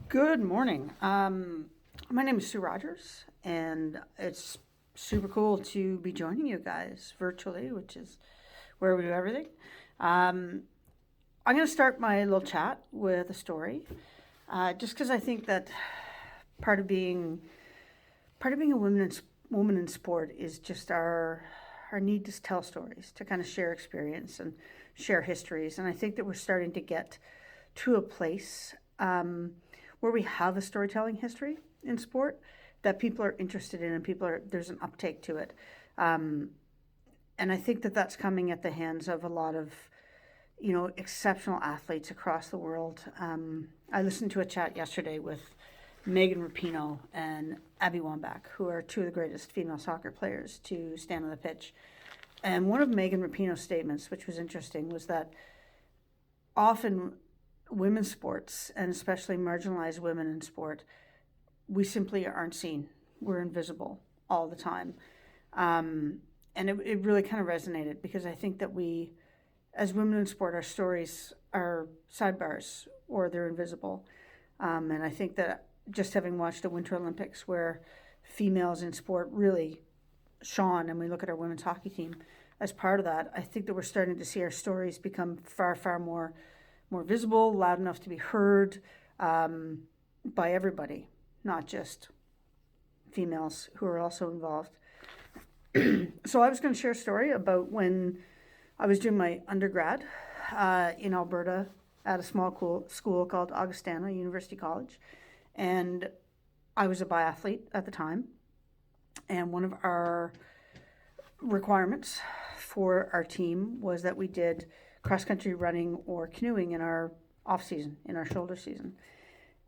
Good morning. My name is Sue Rodgers, and it's super cool to be joining you guys virtually, which is where we do everything. Um, I'm going to start my little chat with a story, just because I think that part of being part of being a woman in sport is just our need to tell stories, to kind of share experience and share histories, and I think that we're starting to get to a place where we have a storytelling history in sport that people are interested in and there's an uptake to it. Um, and I think that that's coming at the hands of a lot of, exceptional athletes across the world. I listened to a chat yesterday with Megan Rapinoe and Abby Wambach, who are two of the greatest female soccer players to stand on the pitch. And one of Megan Rapinoe's statements, which was interesting, was that often women's sports, and especially marginalized women in sport, we simply aren't seen. We're invisible all the time. And it really kind of resonated because I think that we, as women in sport, our stories are sidebars or they're invisible. And I think that just having watched the Winter Olympics where females in sport really shone, and we look at our women's hockey team as part of that, I think that we're starting to see our stories become far, far more visible, loud enough to be heard by everybody, not just females who are also involved. So I was going to share a story about when I was doing my undergrad in Alberta at a small school called Augustana University College. And I was a biathlete at the time. And one of our requirements for our team was that we did cross country running or canoeing in our off season, in our shoulder season.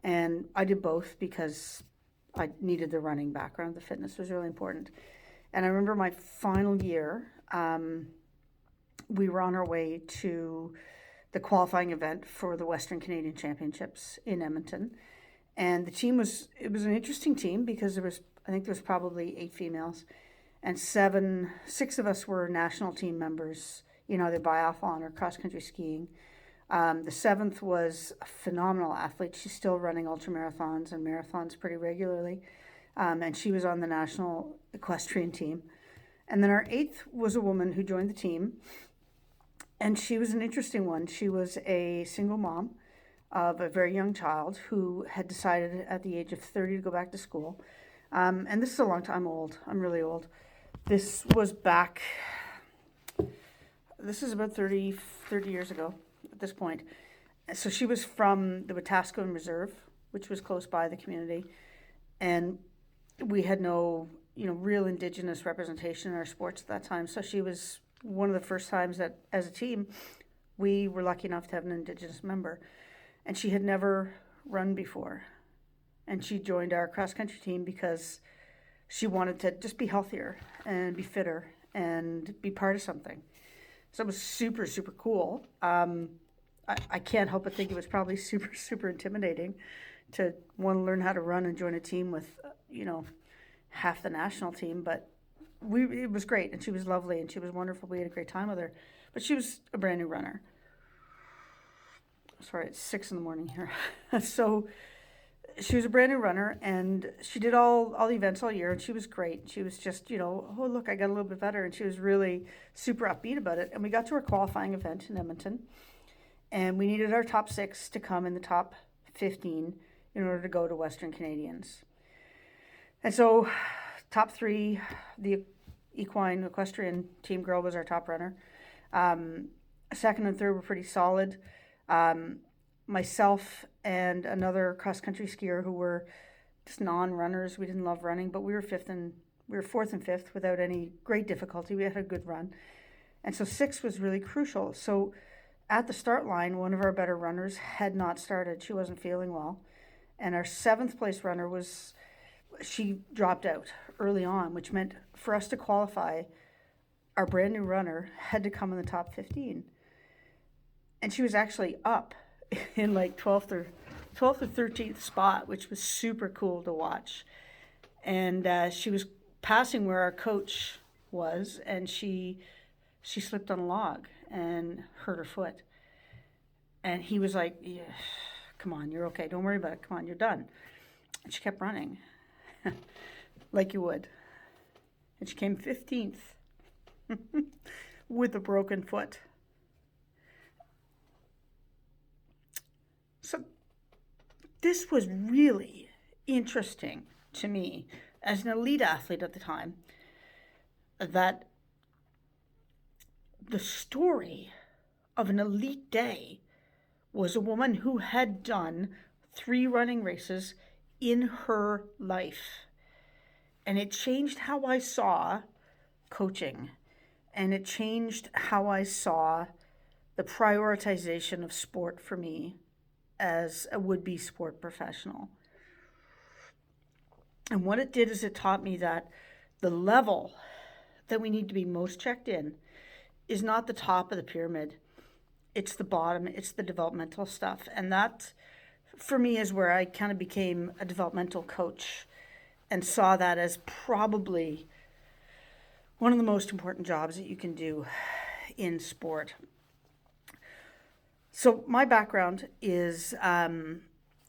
And I did both because I needed the running background. The fitness was really important. And I remember my final year, we were on our way to the qualifying event for the Western Canadian Championships in Edmonton. And it was an interesting team because I think there was probably 8 females and 6 of us were national team members, either biathlon or cross country skiing. The 7th was a phenomenal athlete. She's still running ultramarathons and marathons pretty regularly. And she was on the national equestrian team. And then our 8th was a woman who joined the team. And she was an interesting one. She was a single mom of a very young child who had decided at the age of 30 to go back to school. And this is a long time old. I'm really old. This was back, this is about 30 years ago at this point. So she was from the Wetaskiwin Reserve, which was close by the community. And we had no, real Indigenous representation in our sports at that time. So she was one of the first times that, as a team, we were lucky enough to have an Indigenous member. And she had never run before. And she joined our cross country team because she wanted to just be healthier and be fitter and be part of something. So it was super, super cool. I can't help but think it was probably super, super intimidating to want to learn how to run and join a team with, half the national team. But it was great, and she was lovely, and she was wonderful. We had a great time with her. But she was a brand new runner. Sorry, it's 6 a.m. here. So she was a brand new runner, and she did all the events all year, and she was great. She was just, oh, look, I got a little bit better, and she was really super upbeat about it. And we got to our qualifying event in Edmonton, and we needed our top 6 to come in the top 15 in order to go to Western Canadians. And so top 3, the equine equestrian team girl was our top runner. Second and third were pretty solid. Myself and another cross-country skier who were just non-runners. We didn't love running, but we were 4th and 5th without any great difficulty. We had a good run. And so 6 was really crucial. So at the start line, one of our better runners had not started. She wasn't feeling well. And our 7th place runner she dropped out early on, which meant for us to qualify, our brand new runner had to come in the top 15. And she was actually up in like 12th or 13th spot, which was super cool to watch. And she was passing where our coach was, and she slipped on a log and hurt her foot. And he was like, yeah, come on, you're okay. Don't worry about it. Come on, you're done. And she kept running like you would. And she came 15th with a broken foot. So this was really interesting to me as an elite athlete at the time, that the story of an elite day was a woman who had done 3 running races in her life. And it changed how I saw coaching. And it changed how I saw the prioritization of sport for me as a would-be sport professional. And what it did is it taught me that the level that we need to be most checked in is not the top of the pyramid. It's the bottom. It's the developmental stuff. And that, for me, is where I kind of became a developmental coach and saw that as probably one of the most important jobs that you can do in sport. So my background is I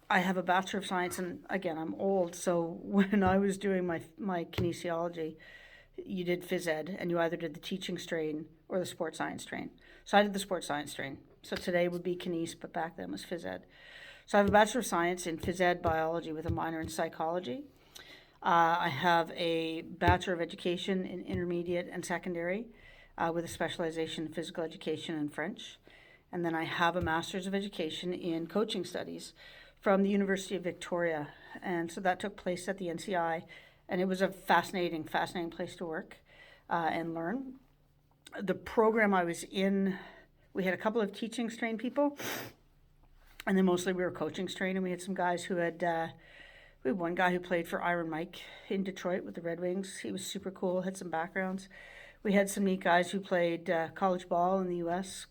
have a Bachelor of Science, and again, I'm old, so when I was doing my kinesiology, you did phys ed, and you either did the teaching strain or the sports science strain. So I did the sports science strain. So today would be kines, but back then was phys ed. So I have a Bachelor of Science in phys ed biology with a minor in psychology. I have a Bachelor of Education in intermediate and secondary with a specialization in physical education and French. And then I have a Master's of Education in coaching studies from the University of Victoria. And so that took place at the NCI. And it was a fascinating place to work and learn. The program I was in, we had a couple of teaching strain people. And then mostly we were coaching strain. And we had some guys who had, we had one guy who played for Iron Mike in Detroit with the Red Wings. He was super cool, had some backgrounds. We had some neat guys who played college ball in the U.S.,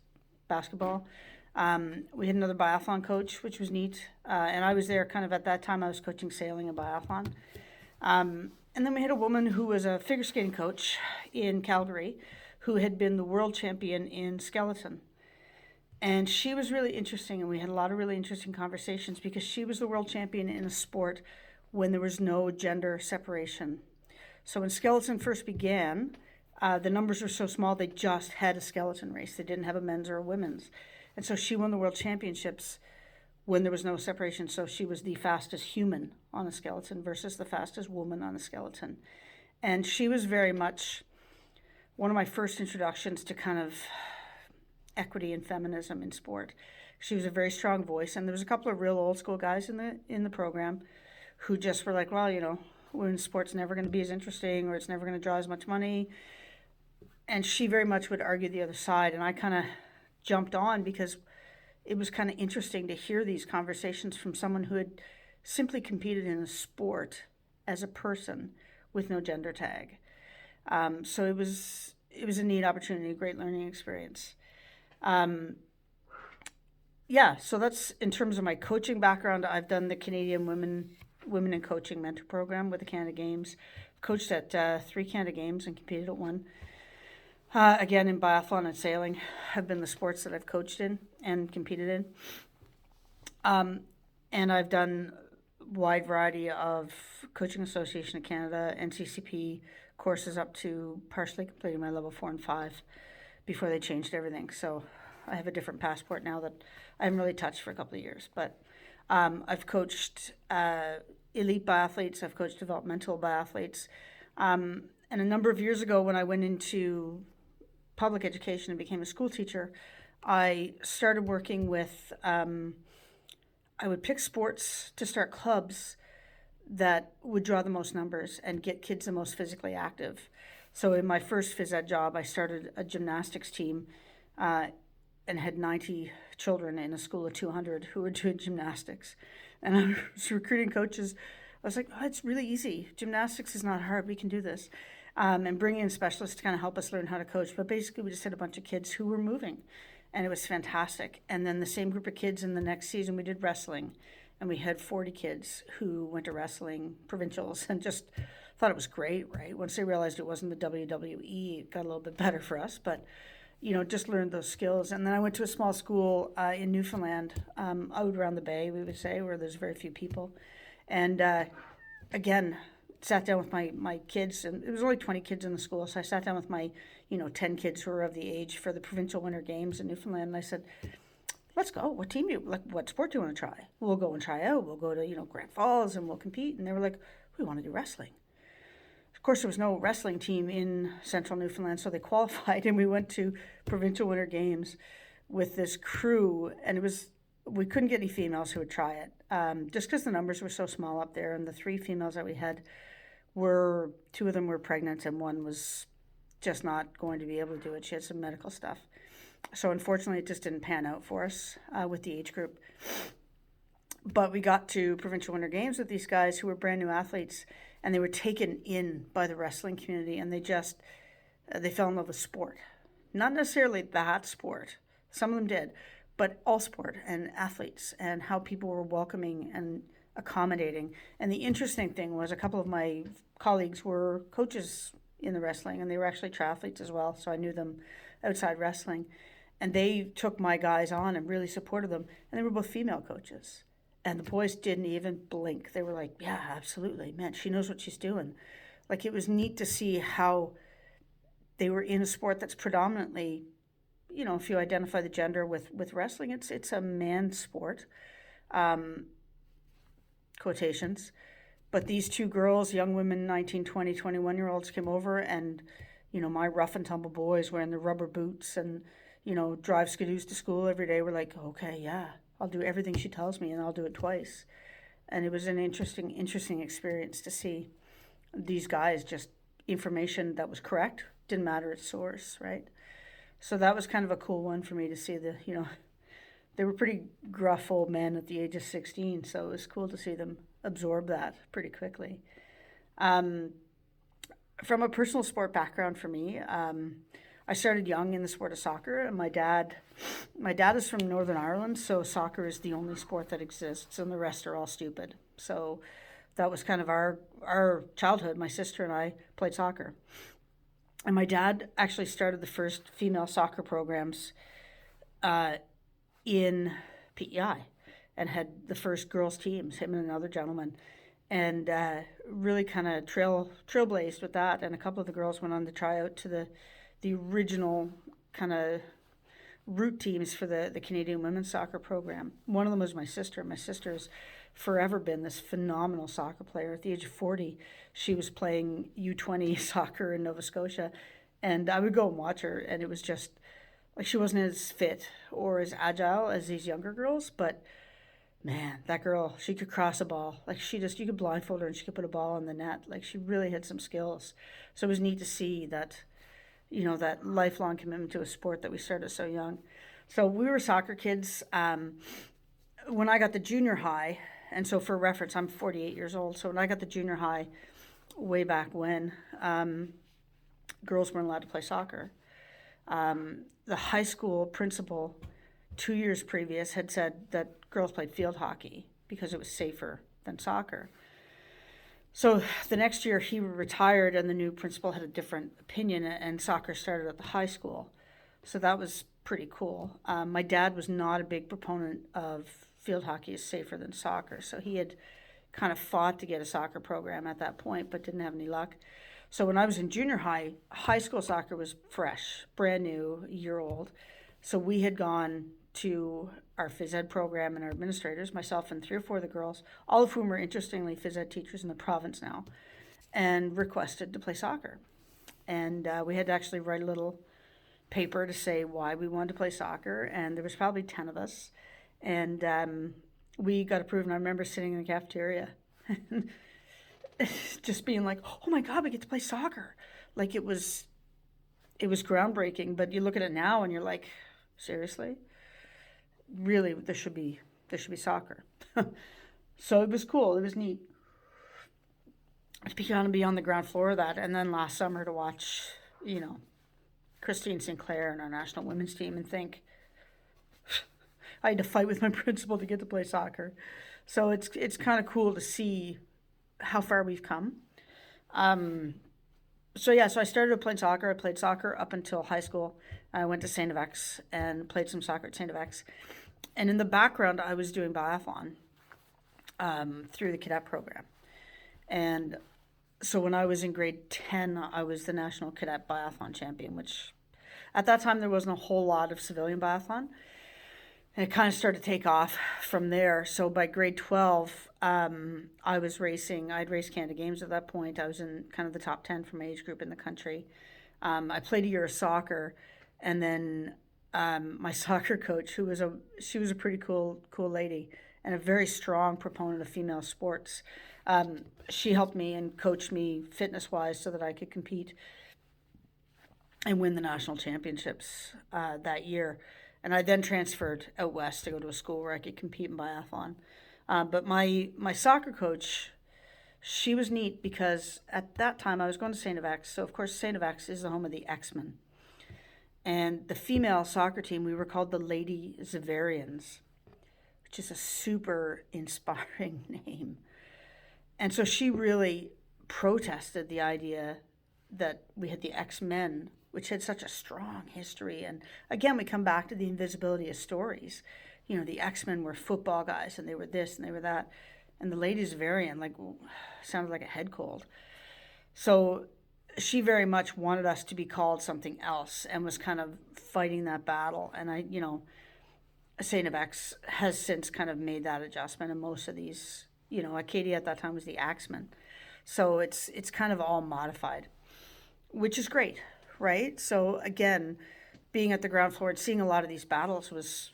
basketball. We had another biathlon coach, which was neat. And I was there kind of at that time. I was coaching sailing and biathlon. And then we had a woman who was a figure skating coach in Calgary who had been the world champion in skeleton. And she was really interesting, and we had a lot of really interesting conversations because she was the world champion in a sport when there was no gender separation. So when skeleton first began, the numbers were so small they just had a skeleton race. They didn't have a men's or a women's. And so she won the world championships when there was no separation. So she was the fastest human on a skeleton versus the fastest woman on a skeleton. And she was very much one of my first introductions to kind of equity and feminism in sport. She was a very strong voice, and there was a couple of real old school guys in the program who just were like, well, you know, women's sport's never going to be as interesting, or it's never going to draw as much money. And she very much would argue the other side, and I kind of jumped on because it was kind of interesting to hear these conversations from someone who had simply competed in a sport as a person with no gender tag. So it was a neat opportunity, a great learning experience. So that's in terms of my coaching background. I've done the Canadian Women in Coaching Mentor Program with the Canada Games. Coached at 3 Canada Games and competed at 1. Again, in biathlon and sailing have been the sports that I've coached in and competed in. And I've done a wide variety of Coaching Association of Canada, NCCP courses up to partially completing my level 4 and 5 before they changed everything. So I have a different passport now that I haven't really touched for a couple of years. But I've coached elite biathletes. I've coached developmental biathletes. And a number of years ago when I went into public education and became a school teacher, I started working with, I would pick sports to start clubs that would draw the most numbers and get kids the most physically active. So in my first phys ed job, I started a gymnastics team and had 90 children in a school of 200 who were doing gymnastics. And I was recruiting coaches. I was like, oh, it's really easy. Gymnastics is not hard. We can do this. And bringing in specialists to kind of help us learn how to coach. But basically, we just had a bunch of kids who were moving, and it was fantastic. And then the same group of kids in the next season, we did wrestling. And we had 40 kids who went to wrestling provincials and just thought it was great, right? Once they realized it wasn't the WWE, it got a little bit better for us. But just learned those skills. And then I went to a small school in Newfoundland, out around the bay, we would say, where there's very few people. And again, sat down with my kids, and it was only 20 kids in the school. So I sat down with my, 10 kids who were of the age for the provincial winter games in Newfoundland. And I said, let's go. What team do you, like, what sport do you want to try? We'll go and try out. We'll go to, Grand Falls and we'll compete. And they were like, we want to do wrestling. Of course, there was no wrestling team in central Newfoundland, so they qualified, and we went to provincial winter games with this crew, and we couldn't get any females who would try it, just because the numbers were so small up there, and the 3 females that we had 2 of them were pregnant, and one was just not going to be able to do it. She had some medical stuff. So unfortunately, it just didn't pan out for us with the age group. But we got to provincial winter games with these guys who were brand new athletes, and they were taken in by the wrestling community, and they fell in love with sport. Not necessarily that sport. Some of them did, but all sport and athletes and how people were welcoming and accommodating. And the interesting thing was a couple of my colleagues were coaches in the wrestling, and they were actually triathletes as well, so I knew them outside wrestling. And they took my guys on and really supported them, and they were both female coaches. And the boys didn't even blink. They were like, yeah, absolutely. Man, she knows what she's doing. Like, it was neat to see how they were in a sport that's predominantly, if you identify the gender with wrestling, it's a man's sport, quotations. But these 2 girls, young women, 19, 20, 21-year-olds, came over, and, my rough and tumble boys wearing the rubber boots and, drive skidoos to school every day were like, okay, yeah, I'll do everything she tells me, and I'll do it twice. And it was an interesting experience to see these guys, just information that was correct, didn't matter its source, right? So that was kind of a cool one for me to see they were pretty gruff old men at the age of 16, so it was cool to see them absorb that pretty quickly. From a personal sport background for me, I started young in the sport of soccer, and my dad is from Northern Ireland, so soccer is the only sport that exists, and the rest are all stupid. So that was kind of our childhood. My sister and I played soccer. And my dad actually started the first female soccer programs in PEI and had the first girls' teams, him and another gentleman, and really kind of trailblazed with that. And a couple of the girls went on to try out to the original kind of root teams for the Canadian women's soccer program. One of them was my sister. My sister's forever been this phenomenal soccer player. At the age of 40, she was playing U20 soccer in Nova Scotia, and I would go and watch her, and it was just like she wasn't as fit or as agile as these younger girls, but man, that girl, she could cross a ball. Like, you could blindfold her and she could put a ball on the net. Like, she really had some skills. So it was neat to see that, that lifelong commitment to a sport that we started so young. So we were soccer kids. When I got the junior high, and so for reference, I'm 48 years old. So when I got the junior high, way back when, girls weren't allowed to play soccer. The high school principal 2 years previous had said that girls played field hockey because it was safer than soccer. So the next year he retired, and the new principal had a different opinion, and soccer started at the high school. So that was pretty cool. My dad was not a big proponent of field hockey is safer than soccer, so he had kind of fought to get a soccer program at that point, but didn't have any luck. So when I was in junior high, high school soccer was fresh, brand new, a year old. So we had gone to our phys ed program, and our administrators, myself and 3 or 4 of the girls, all of whom are interestingly phys ed teachers in the province now, and requested to play soccer. And we had to actually write a little paper to say why we wanted to play soccer, and there was probably 10 of us. And we got approved, and I remember sitting in the cafeteria just being like, oh my God, we get to play soccer. Like, it was groundbreaking, but you look at it now and you're like, seriously? Really, there should be soccer. So it was cool. It was neat to be on the ground floor of that. And then last summer to watch, Christine Sinclair and our national women's team, and think, I had to fight with my principal to get to play soccer. So it's kind of cool to see how far we've come. So yeah, so I started playing soccer. I played soccer up until high school. I went to St. FX and played some soccer at St. FX. And in the background, I was doing biathlon through the cadet program. And so when I was in grade 10, I was the national cadet biathlon champion, which at that time there wasn't a whole lot of civilian biathlon. And it kind of started to take off from there. So by grade 12, I was racing. I'd raced Canada Games at that point. I was in kind of the top 10 for my age group in the country. I played a year of soccer, and then my soccer coach, she was a pretty cool lady and a very strong proponent of female sports. She helped me and coached me fitness wise so that I could compete and win the national championships that year. And I then transferred out west to go to a school where I could compete in biathlon. But my soccer coach, she was neat because at that time I was going to St. FX. So, of course, St. FX is the home of the X-Men. And the female soccer team, we were called the Lady Zavarians, which is a super inspiring name. And so she really protested the idea that we had the X-Men, which had such a strong history. And again, we come back to the invisibility of stories. You know, the X-Men were football guys, and they were this and they were that. And the Ladies Variant, like, sounded like a head cold. So she very much wanted us to be called something else and was kind of fighting that battle. And St. FX has since kind of made that adjustment. And most of these, Acadia at that time was the Axemen. So it's kind of all modified, which is great, right? So again, being at the ground floor and seeing a lot of these battles was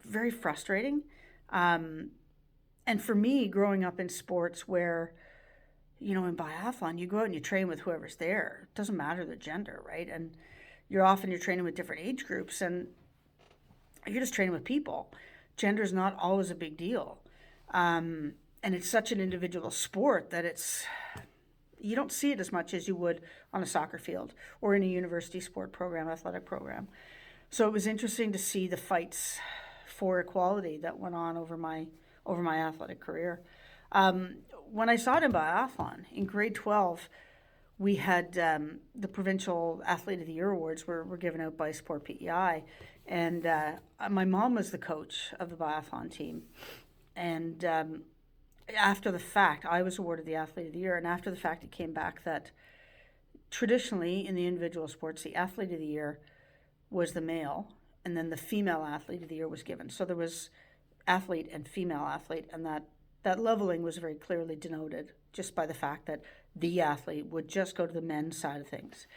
very frustrating. And for me, growing up in sports where, in biathlon, you go out and you train with whoever's there. It doesn't matter the gender, right? And you're training with different age groups, and you're just training with people. Gender is not always a big deal. And it's such an individual sport that you don't see it as much as you would on a soccer field or in a university sport program, athletic program. So it was interesting to see the fights for equality that went on over my athletic career. When I saw it in biathlon, in grade 12, we had the Provincial Athlete of the Year awards were given out by Sport PEI. And my mom was the coach of the biathlon team. And after the fact, I was awarded the Athlete of the Year. And after the fact, it came back that traditionally in the individual sports, the Athlete of the Year was the male, and then the female Athlete of the Year was given. So there was athlete and female athlete, and that leveling was very clearly denoted just by the fact that the athlete would just go to the men's side of things.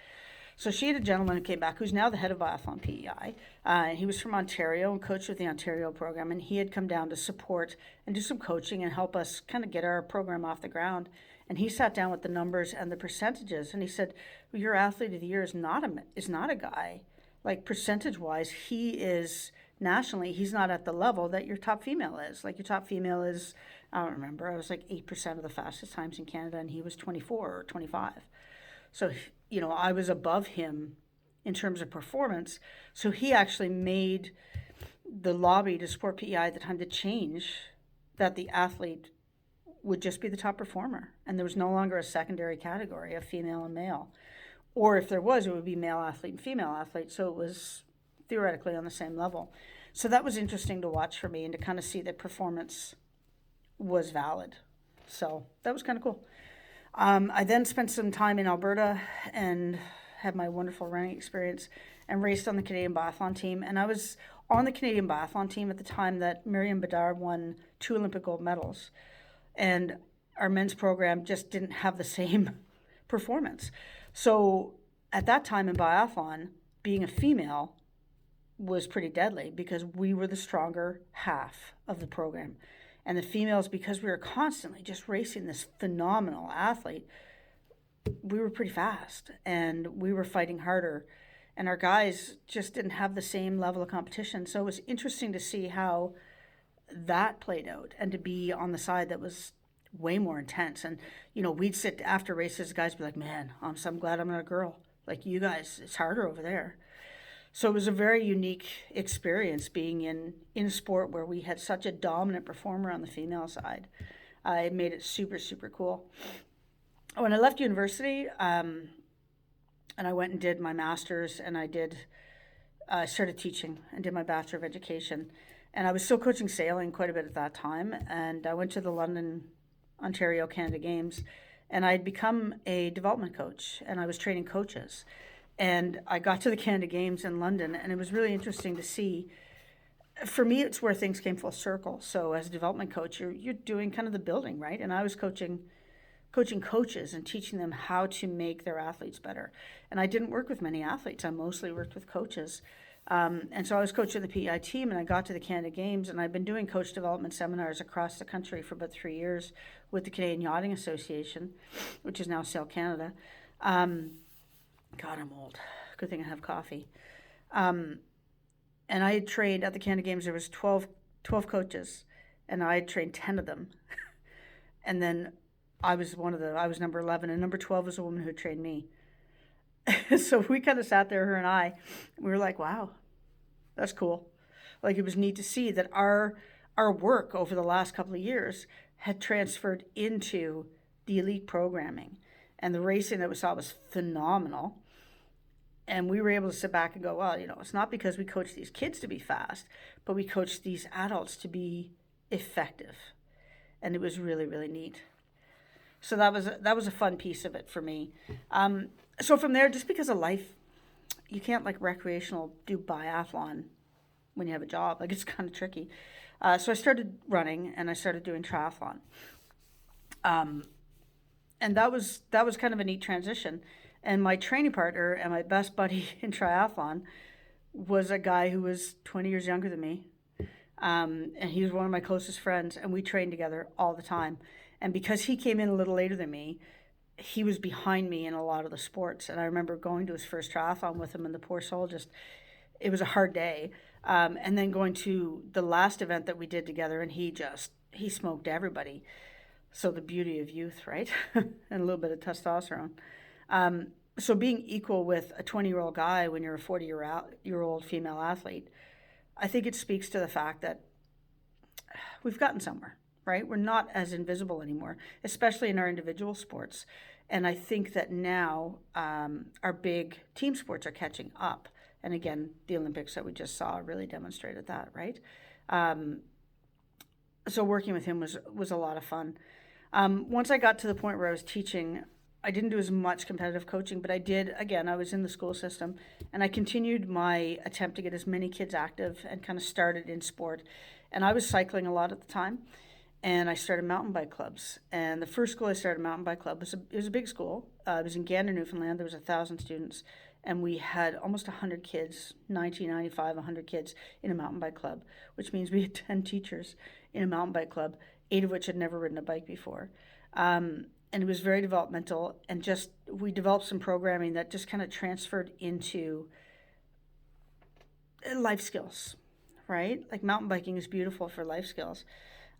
So she had a gentleman who came back who's now the head of Biathlon PEI. He was from Ontario and coached with the Ontario program, and he had come down to support and do some coaching and help us kind of get our program off the ground. And he sat down with the numbers and the percentages, and he said, well, your Athlete of the Year is not a guy. Like, percentage-wise, he is nationally, he's not at the level that your top female is. Like, your top female is, I don't remember, I was like 8% of the fastest times in Canada, and he was 24 or 25. So, I was above him in terms of performance. So he actually made the lobby to Sport PEI at the time to change that the athlete would just be the top performer. And there was no longer a secondary category of female and male. Or if there was, it would be male athlete and female athlete. So it was theoretically on the same level. So that was interesting to watch for me and to kind of see that performance was valid. So that was kind of cool. I then spent some time in Alberta and had my wonderful running experience and raced on the Canadian Biathlon team. And I was on the Canadian Biathlon team at the time that Miriam Bedard won 2 Olympic gold medals. And our men's program just didn't have the same performance. So at that time in biathlon, being a female was pretty deadly because we were the stronger half of the program. And the females, because we were constantly just racing this phenomenal athlete, we were pretty fast and we were fighting harder. And our guys just didn't have the same level of competition. So it was interesting to see how that played out and to be on the side that was way more intense. And, we'd sit after races, guys would be like, man, I'm glad I'm not a girl. Like, you guys, it's harder over there. So it was a very unique experience being in sport where we had such a dominant performer on the female side. It made it super, super cool. When I left university, and I went and did my master's, and I started teaching and did my Bachelor of Education. And I was still coaching sailing quite a bit at that time. And I went to the London, Ontario, Canada Games, and I'd become a development coach, and I was training coaches. And I got to the Canada Games in London, and it was really interesting to see. For me, it's where things came full circle. So as a development coach, you're doing kind of the building, right? And I was coaching coaches and teaching them how to make their athletes better. And I didn't work with many athletes. I mostly worked with coaches. And so I was coaching the PEI team, and I got to the Canada Games, and I've been doing coach development seminars across the country for about 3 years with the Canadian Yachting Association, which is now Sail Canada. God, I'm old. Good thing I have coffee. And I had trained at the Canada Games. There was 12 coaches, and I had trained 10 of them. And then I was number 11, and number 12 was a woman who trained me. So we kind of sat there, her and I, we were like, wow, that's cool. Like, it was neat to see that our work over the last couple of years had transferred into the elite programming. And the racing that we saw was phenomenal. And we were able to sit back and go, well, it's not because we coach these kids to be fast, but we coach these adults to be effective. And it was really, really neat. So that was a fun piece of it for me. So from there, just because of life, you can't recreational do biathlon when you have a job. It's kind of tricky. So I started running, and I started doing triathlon. And that was kind of a neat transition. And my training partner and my best buddy in triathlon was a guy who was 20 years younger than me. And he was one of my closest friends, and we trained together all the time. And because he came in a little later than me, he was behind me in a lot of the sports. And I remember going to his first triathlon with him, and the poor soul it was a hard day. And then going to the last event that we did together, and he smoked everybody. So the beauty of youth, right? And a little bit of testosterone. So being equal with a 20-year-old guy when you're a 40-year-old female athlete, I think it speaks to the fact that we've gotten somewhere, right? We're not as invisible anymore, especially in our individual sports. And I think that now our big team sports are catching up. And again, the Olympics that we just saw really demonstrated that, right? So working with him was a lot of fun. Once I got to the point where I was teaching, I didn't do as much competitive coaching, but I did, again, I was in the school system, and I continued my attempt to get as many kids active and kind of started in sport. And I was cycling a lot at the time, and I started mountain bike clubs. And the first school I started mountain bike club was a big school. It was in Gander, Newfoundland. There was 1,000 students, and we had almost 100 kids, 100 kids in a mountain bike club, which means we had 10 teachers in a mountain bike club, 8 of which had never ridden a bike before. And it was very developmental, and we developed some programming that just kind of transferred into life skills, right? Like mountain biking is beautiful for life skills.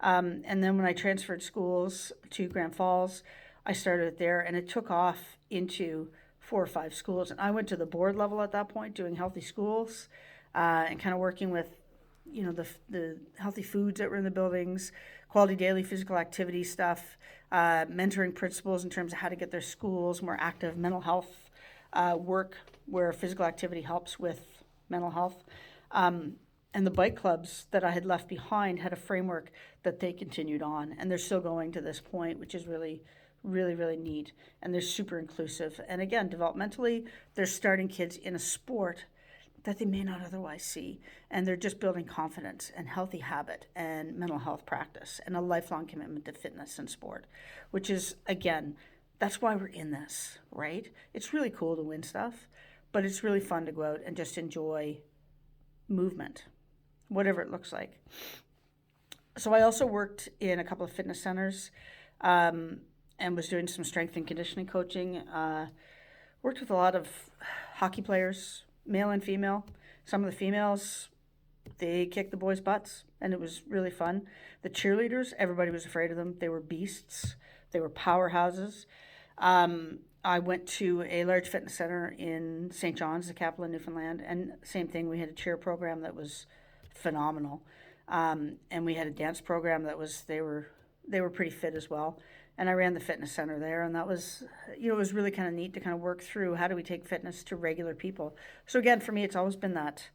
And then when I transferred schools to Grand Falls, I started it there, and it took off into 4 or 5 schools. And I went to the board level at that point, doing healthy schools, and kind of working with, the healthy foods that were in the buildings, quality daily physical activity stuff, mentoring principals in terms of how to get their schools more active, mental health work where physical activity helps with mental health. And the bike clubs that I had left behind had a framework that they continued on, and they're still going to this point, which is really, really, really neat. And they're super inclusive. And again, developmentally, they're starting kids in a sport that they may not otherwise see. And they're just building confidence and healthy habit and mental health practice and a lifelong commitment to fitness and sport, which is, again, that's why we're in this, right? It's really cool to win stuff, but it's really fun to go out and just enjoy movement, whatever it looks like. So I also worked in a couple of fitness centers and was doing some strength and conditioning coaching. Worked with a lot of hockey players, male and female. Some of the females, they kicked the boys' butts, and it was really fun. The cheerleaders, everybody was afraid of them. They were beasts. They were powerhouses. I went to a large fitness center in St. John's, the capital of Newfoundland, and same thing. We had a cheer program that was phenomenal, and we had a dance program that was they were pretty fit as well. And I ran the fitness center there, and that was, it was really kind of neat to kind of work through how do we take fitness to regular people. So again, for me, it's always been that,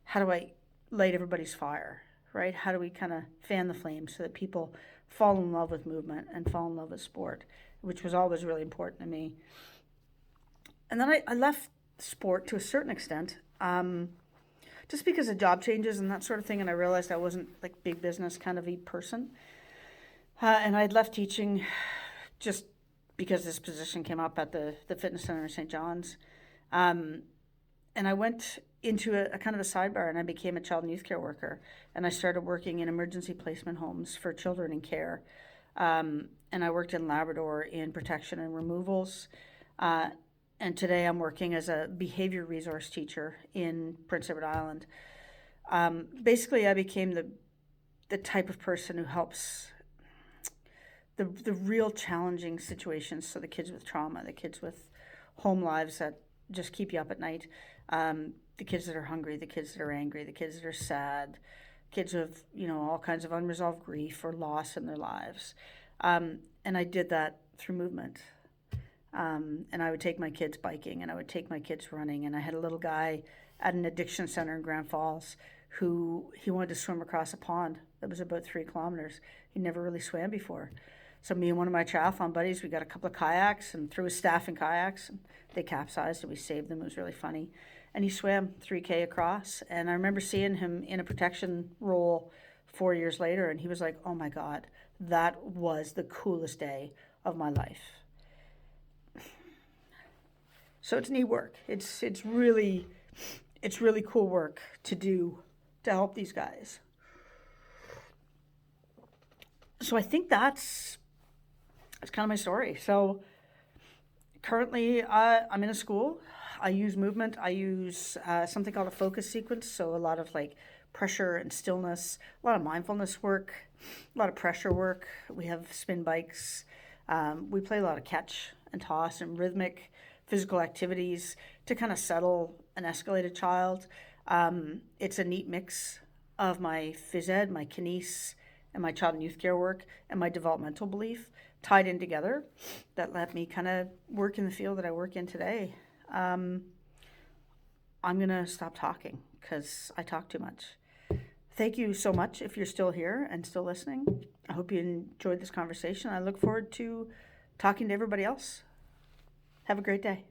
how do I light everybody's fire, right? How do we kind of fan the flames so that people fall in love with movement and fall in love with sport, which was always really important to me. And then I left sport to a certain extent, just because of job changes and that sort of thing, and I realized I wasn't like big business kind of a person. And I'd left teaching just because this position came up at the fitness center in St. John's. And I went into a kind of a sidebar, and I became a child and youth care worker. And I started working in emergency placement homes for children in care. And I worked in Labrador in protection and removals. And today I'm working as a behavior resource teacher in Prince Edward Island. Basically, I became the type of person who helps the real challenging situations. So the kids with trauma, the kids with home lives that just keep you up at night, the kids that are hungry, the kids that are angry, the kids that are sad, kids with, all kinds of unresolved grief or loss in their lives. And I did that through movement. And I would take my kids biking, and I would take my kids running. And I had a little guy at an addiction center in Grand Falls who he wanted to swim across a pond that was about 3 kilometers. He never really swam before. So me and one of my triathlon buddies, we got a couple of kayaks and threw his staff in kayaks, and they capsized and we saved them. It was really funny. And he swam 3K across. And I remember seeing him in a protection role 4 years later, and he was like, oh my God, that was the coolest day of my life. So it's neat work. It's really cool work to do to help these guys. So I think that's kind of my story. So currently I'm in a school. I use movement. I use something called a focus sequence. So a lot of like pressure and stillness, a lot of mindfulness work, a lot of pressure work. We have spin bikes. We play a lot of catch and toss and rhythmic physical activities to kind of settle an escalated child. It's a neat mix of my phys ed, my kines, and my child and youth care work, and my developmental belief tied in together that let me kind of work in the field that I work in today. I'm going to stop talking because I talk too much. Thank you so much if you're still here and still listening. I hope you enjoyed this conversation. I look forward to talking to everybody else. Have a great day.